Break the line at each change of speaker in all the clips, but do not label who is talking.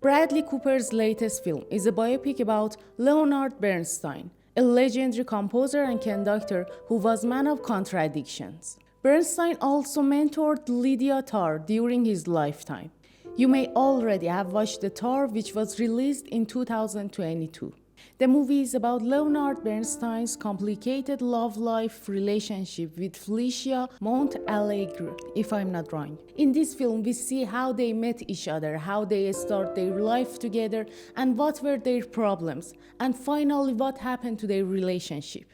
Bradley Cooper's latest film is a biopic about Leonard Bernstien, a legendary composer and conductor who was a man of contradictions. Bernstein also mentored Lydia Tarr during his lifetime. You may already have watched The Tar, which was released in 2022. The movie is about Leonard Bernstien's complicated love life relationship with Felicia Montalegre, if I'm not wrong. In this film, we see how they met each other, how they start their life together, and what were their problems, and finally what happened to their relationship.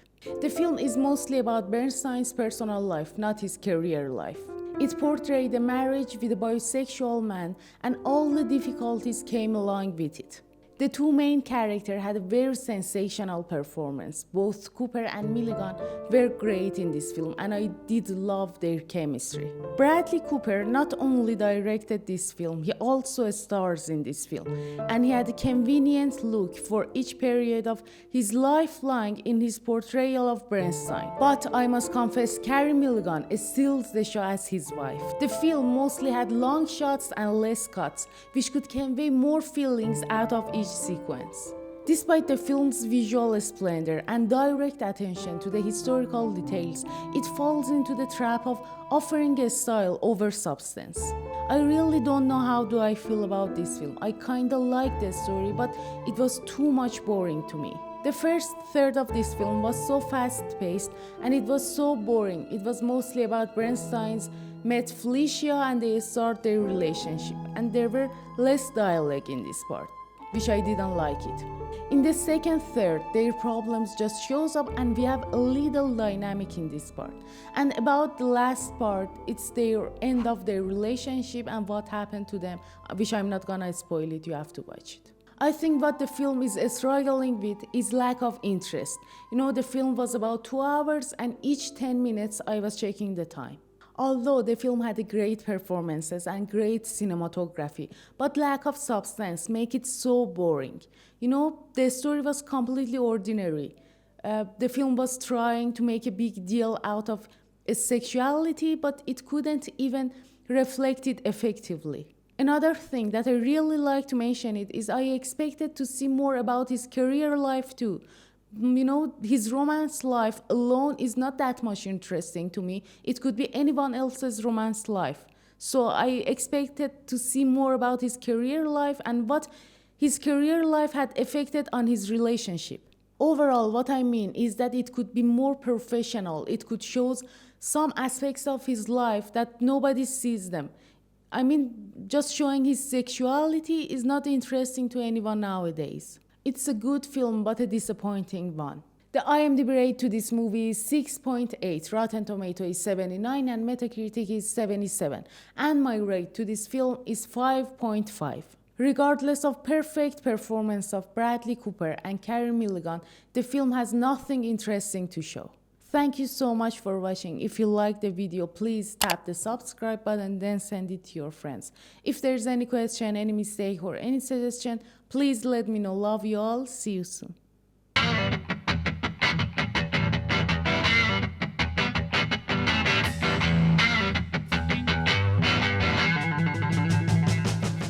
The film is mostly about Bernstein's personal life, not his career life. It portrayed a marriage with a bisexual man, and all the difficulties came along with it. The two main characters had a very sensational performance. Both Cooper and Mulligan were great in this film, and I did love their chemistry. Bradley Cooper not only directed this film, he also stars in this film, and he had a convenient look for each period of his lifelong in his portrayal of Bernstein. But I must confess, Carey Mulligan steals the show as his wife. The film mostly had long shots and less cuts, which could convey more feelings out of each sequence. Despite the film's visual splendor and direct attention to the historical details, it falls into the trap of offering a style over substance. I really don't know how do I feel about this film. I kinda like the story, but it was too much boring to me. The first third of this film was so fast-paced and it was so boring. It was mostly about Bernstein's met Felicia and they start their relationship, and there were less dialogue in this part, which I didn't like it. In the second third, their problems just shows up and we have a little dynamic in this part. And about the last part, it's their end of their relationship and what happened to them, which I'm not gonna spoil it, you have to watch it. I think what the film is struggling with is lack of interest. The film was about 2 hours and each 10 minutes I was checking the time. Although the film had great performances and great cinematography, but lack of substance make it so boring. The story was completely ordinary. The film was trying to make a big deal out of sexuality, but it couldn't even reflect it effectively. Another thing that I really like to mention is I expected to see more about his career life too. His romance life alone is not that much interesting to me. It could be anyone else's romance life. So I expected to see more about his career life and what his career life had affected on his relationship. Overall, what I mean is that it could be more professional. It could show some aspects of his life that nobody sees them. Just showing his sexuality is not interesting to anyone nowadays. It's a good film, but a disappointing one. The IMDb rate to this movie is 6.8, Rotten Tomato is 79, and Metacritic is 77. And my rate to this film is 5.5. Regardless of perfect performance of Bradley Cooper and Carey Mulligan, the film has nothing interesting to show. Thank you so much for watching. If you liked the video, please tap the subscribe button, then send it to your friends. If there's any question, any mistake, or any suggestion, please let me know. Love you all. See you soon.